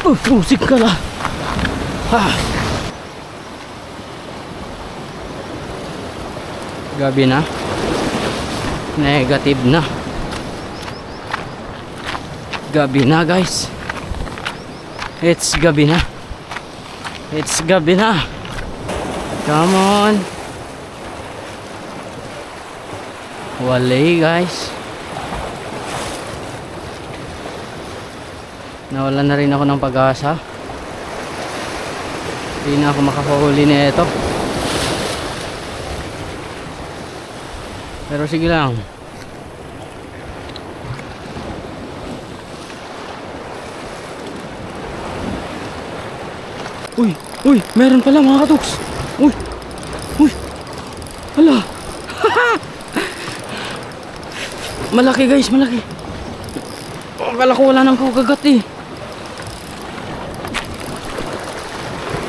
Pusik ka na. Gabi na. Negative na. Gabi na guys. It's gabi na. It's gabi na. Come on. Walay guys. Nawalan na rin ako ng pag-asa. Hindi na ako makakahuli nito. Pero sige lang. Uy, meron pala mga katuks. Uy. Hala. Malaki guys, malaki. Akala ko wala nang kukagat eh.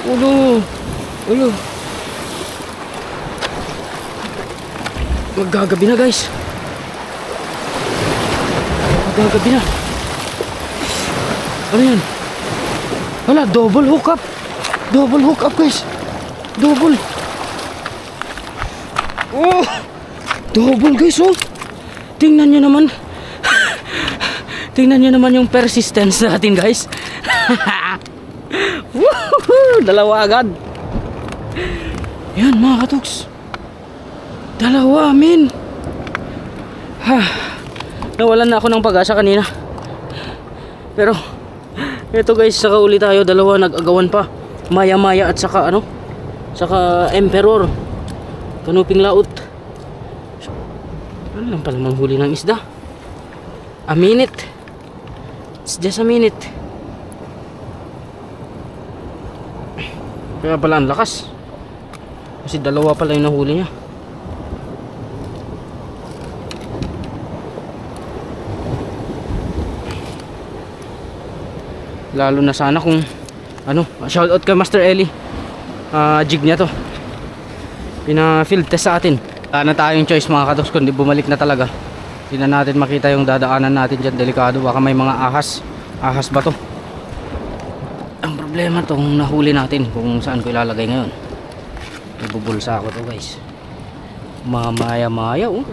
Ulo. Maggagabi na guys. Maggagabi na. Ano yan? Wala, double hook up. Double hook up guys. Double. Oh, double guys oh. Tingnan nyo naman. Tingnan nyo naman yung persistence natin guys. Woohoo! Dalawa agad. Yan mga katuks. Dalawa min. Nawalan na ako ng pag-asa kanina. Pero ito guys, saka uli tayo. Dalawa nag-agawan pa. Maya at saka ano, saka emperor. Kanuping laut. Ano lang pala manghuli ng isda. A minute. It's just a minute. Kaya pala ang lakas. Kasi dalawa pala yung nahuli niya. Lalo na sana kung ano, shoutout kay Master Eli. Jig niya to. Pina-field test sa atin. Wala na tayong choice mga katuks, kundi bumalik na talaga. Hindi na natin makita yung dadaanan natin dyan. Delikado, baka may mga ahas. Ahas ba to? Ang problema tong nahuli natin, kung saan ko ilalagay ngayon. Ibubulsa ako to guys. Mamaya oh.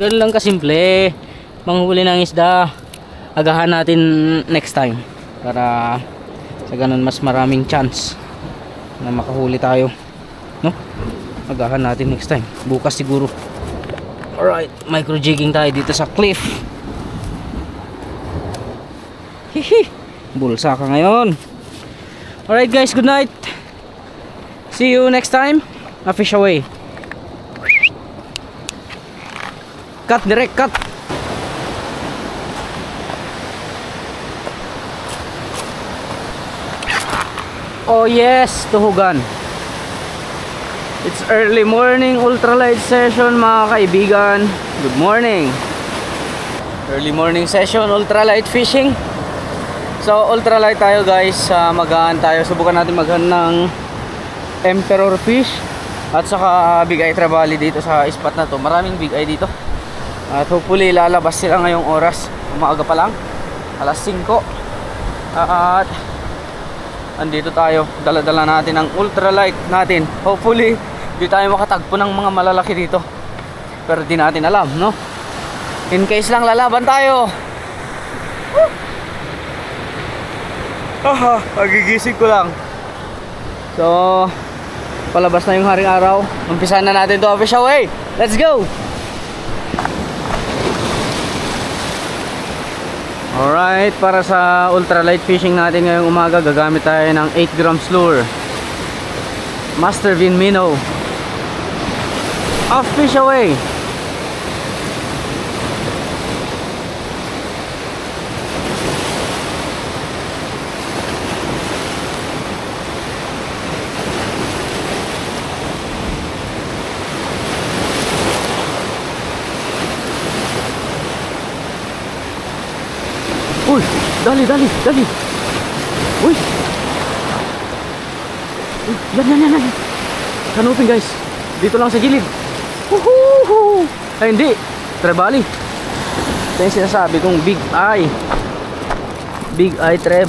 Ganun lang kasimple manghuli ng isda. Agahan natin next time para sa ganun mas maraming chance na makahuli tayo, no? Agahan natin next time, bukas siguro. Alright, micro jigging tayo dito sa cliff. Hihi, bulsa ka ngayon. Alright guys, good night. See you next time. A fish away. Cut, direct cut. Oh yes, tuhugan. It's early morning ultralight session mga kaibigan. Good morning. Early morning session ultralight fishing. So ultralight tayo guys. Maghaan tayo. Subukan natin maghaan ng emperor fish at saka big eye trevally dito sa spot na to. Maraming big eye dito. At hopefully lalabas sila ngayong oras. Umaga pa lang, alas 5. At andito tayo, dala-dala natin ang ultralight natin. Hopefully di tayo makatagpo ng mga malalaki dito, pero di natin alam, no? In case lang lalaban tayo. Nagigising ko lang. So palabas na yung haring araw. Umpisahan na natin to, fish away. Let's go. Alright, para sa ultralight fishing natin ngayong umaga, gagamit tayo ng 8 grams lure, Master Vin Minnow. Off fish away. Uy, dali. Uy. Yan. Kanupin guys. Dito lang sa gilid. Ay hindi, trevally. Ito yung sinasabi kong Big Eye. Big Eye Treb.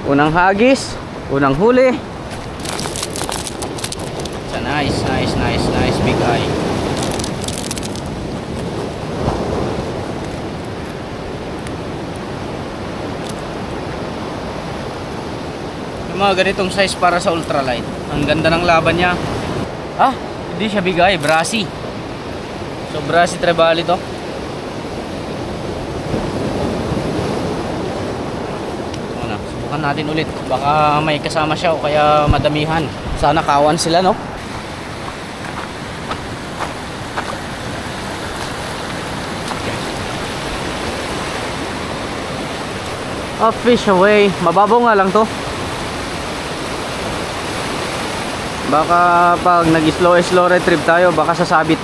Unang hagis, unang huli. So, nice Big Eye. Yung mga ganitong size para sa ultralight. Ang ganda ng laban niya. Ah, hindi siya Big Eye, Brassy. So Brassy Trevally to. Ano, subukan natin ulit. Baka may kasama siya o kaya madamihan. Sana kawan sila, no? Oh, fish away. Mababaw nga lang to. Baka pag nag-slow retrieve tayo, baka sasabit.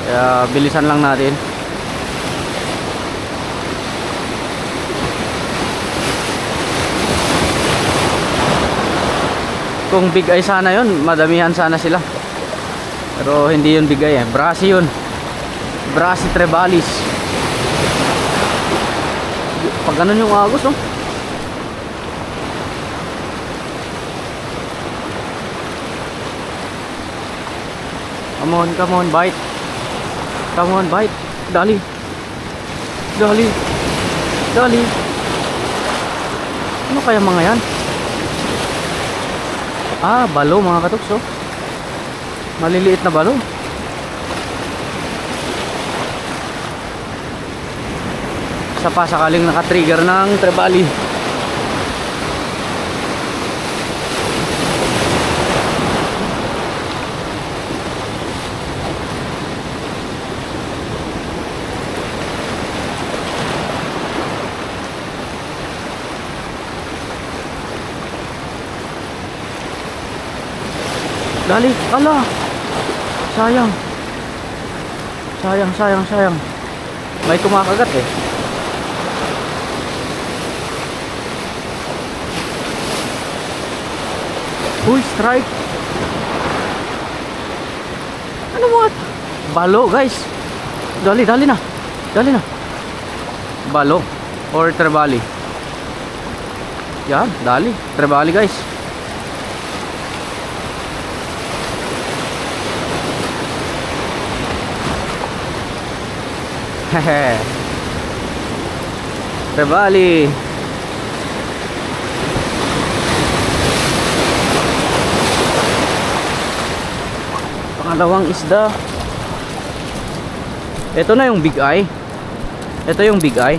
Kaya bilisan lang natin. Kung Big Eye sana yun, madamihan sana sila. Pero hindi yun Big Eye eh. Brassy yun. Brassy Trevalis. Pag ganun yung agos, no? Come on, bite. Come on, bite. Dali. Ano kaya mga yan? Ah, balo mga katuks, oh. Maliliit na balo. Isa pa sakaling naka-trigger ng Trevally. Dali, ala. Sayang. May kumakagat eh. Uy, strike. Ano mo? Balo, guys. Dali na. Balo or Trevally. Yan, dali. Trevally, guys. Hehe. Trevally. Pangalawang isda. Ito na yung Big Eye. Ito yung Big Eye.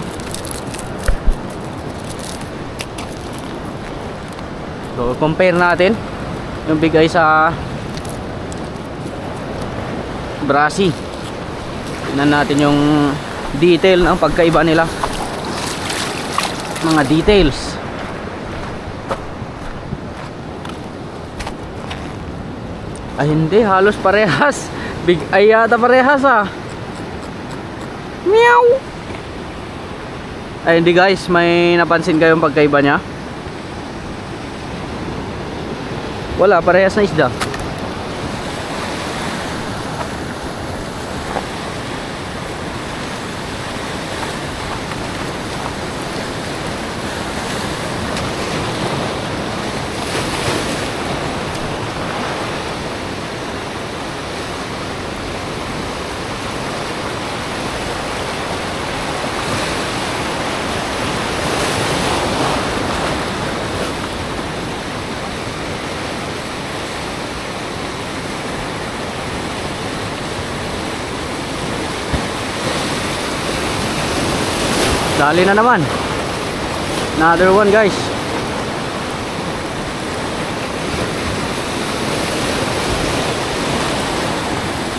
So compare natin yung Big Eye sa Brassy. Tingnan natin yung detail ng pagkaiba nila. Mga details. Ay hindi, halos parehas. Big Eye yata parehas ah. Meow. Ay hindi guys, may napansin kayong pagkaiba niya? Wala, parehas na isda. Dali na naman. Another one guys.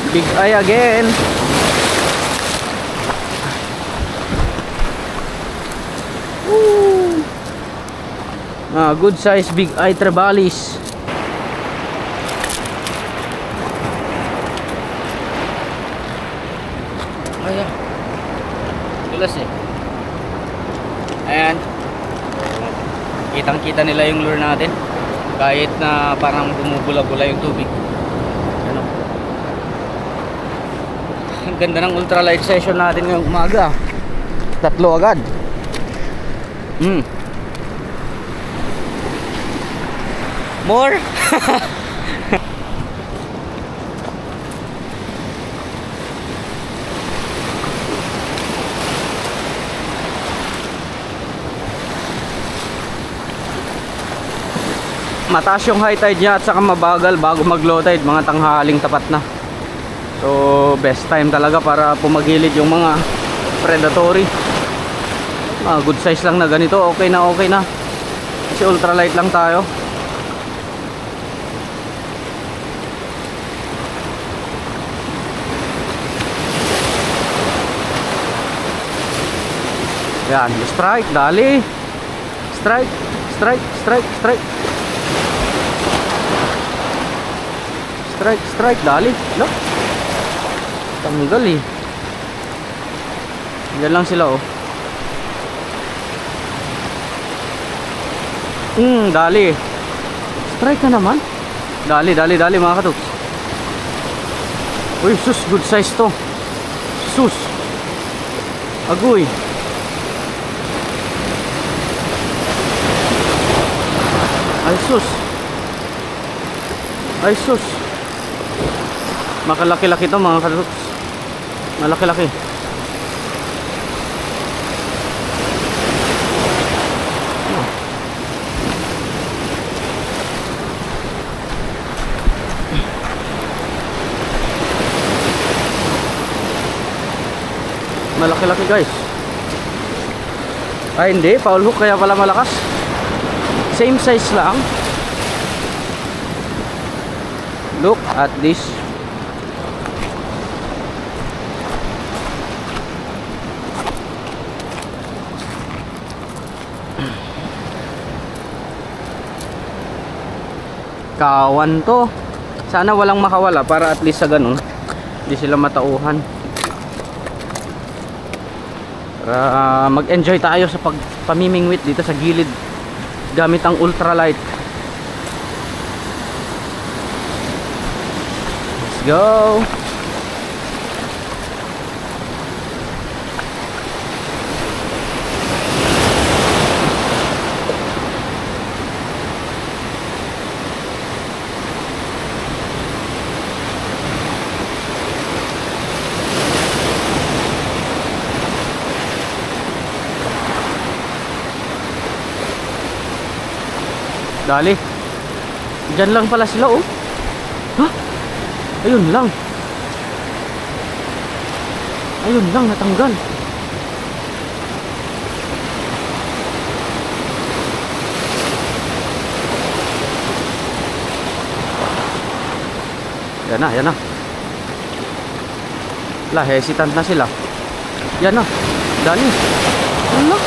Big Eye again. Woo! Good size Big Eye Trevalis. Ayan. Tulas eh. Ayan. Kitang kita nila yung lure natin. Kahit na parang bumubula-bula yung tubig. Ano? Ganda ng ultralight session natin ngayong umaga. Tatlo agad. More? Mataas yung high tide niya at saka mabagal bago mag low tide, mga tanghaling tapat na. So best time talaga para pumagilid yung mga predatory. Good size lang na ganito, okay na kasi ultralight lang tayo. Yan, strike, dali. Strike, strike, strike, strike. Strike, strike, dali. No? Tanggal eh. Diyan lang sila oh. Dali. Strike ka naman. Dali, dali, dali mga katuks. Uy, sus, good size to. Sus. Agoy. Ay sus. Ay sus. Makalaki-laki to mga katuks. Malaki-laki. Malaki-laki guys. Ay hindi, foul hook kaya pala malakas. Same size lang. Look at this. Kawan to. Sana walang makawala para at least sa ganun hindi sila matauhan. Para mag-enjoy tayo sa pamimingwit dito sa gilid gamit ang ultralight. Let's go. Dali. Diyan lang pala sila oh. Ha? Ayun lang. Ayun lang natanggal. Yan na, yan na. Wala, hesitant na sila. Yan na. Dali. Ano?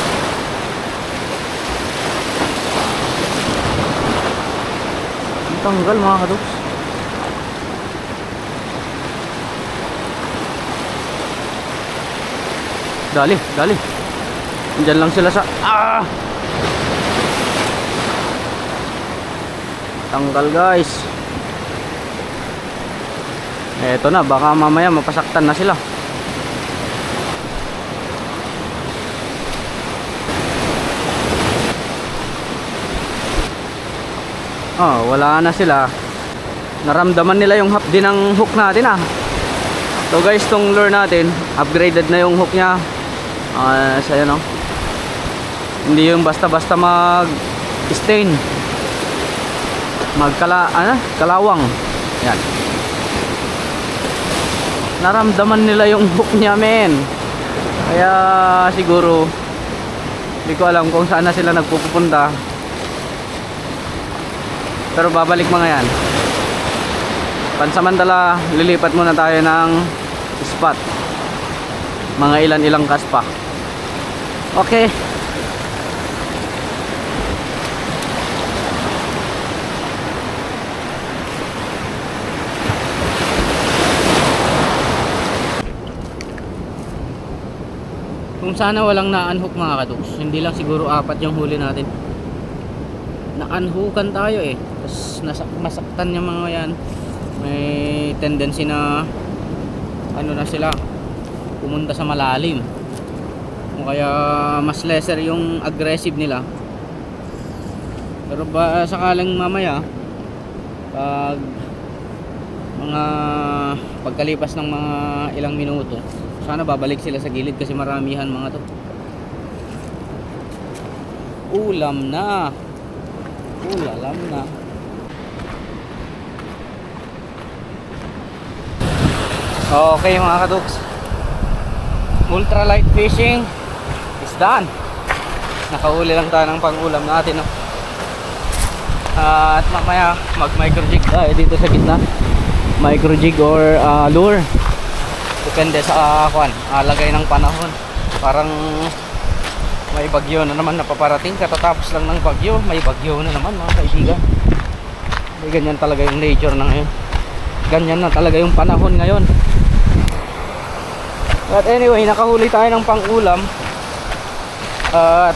Tanggal mga kaduks. Dali, dali. Diyan lang sila sa tanggal guys. Eto na, baka mamaya mapasaktan na sila. Wala na sila. Naramdaman nila yung hapdi ng hook natin So guys, tong lure natin upgraded na yung hook nya. So yan hindi yung basta-basta mag stain, kalawang. Yan. Naramdaman nila yung hook nya men. Kaya siguro hindi ko alam kung saan na sila nagpupunta. Pero babalik mga yan. Pansamantala lilipat muna tayo ng spot. Mga ilan-ilang cast pa. Okay. Kung sana walang na-unhook mga kaduks, hindi lang siguro 4 yung huli natin. Na-unhookan tayo eh. Tapos masaktan yung mga yan. May tendency na na sila, pumunta sa malalim, o kaya mas lesser yung aggressive nila. Pero ba sakaling mamaya pag mga pagkalipas ng mga ilang minuto, sana babalik sila sa gilid kasi maramihan mga to. Ulam na. Ulalam na. Okay mga kaduks, ultralight fishing is done. Nakahuli lang tayo ng pang-ulam natin, no? At mamaya mag micro jig tayo dito sa gitna. Micro jig or lure, depende sa lagay ng panahon. Parang may bagyo na naman napaparating, katatapos lang ng bagyo, may bagyo na naman mga kaibigan. May ganyan talaga yung nature na ngayon, ganyan na talaga yung panahon ngayon. But anyway, nakahuli tayo ng pang-ulam. At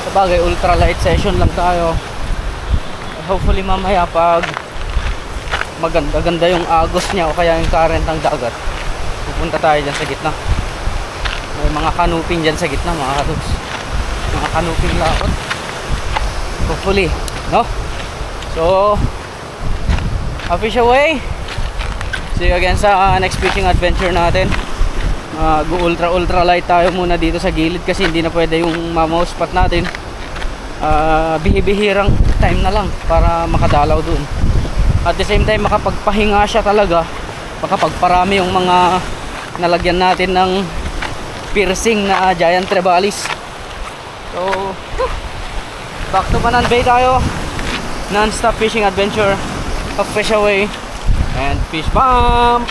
sabagay, ultralight session lang tayo. Hopefully mamaya pag maganda-ganda yung agos niya o kaya yung current ng dagat, pupunta tayo dyan sa gitna. May mga kanuping dyan sa gitna mga kaduks, mga kanuping lakot. Hopefully, no? So a fish away. See you again sa next fishing adventure natin. Ultra light tayo muna dito sa gilid kasi hindi na pwede yung mamaw spot natin. Bihibihirang time na lang para makadalaw dun. At the same time makapagpahinga siya talaga, makapagparami yung mga nalagyan natin ng piercing na giant trebalis. So back to Banan Bay tayo, non-stop fishing adventure of fish away and fish bump.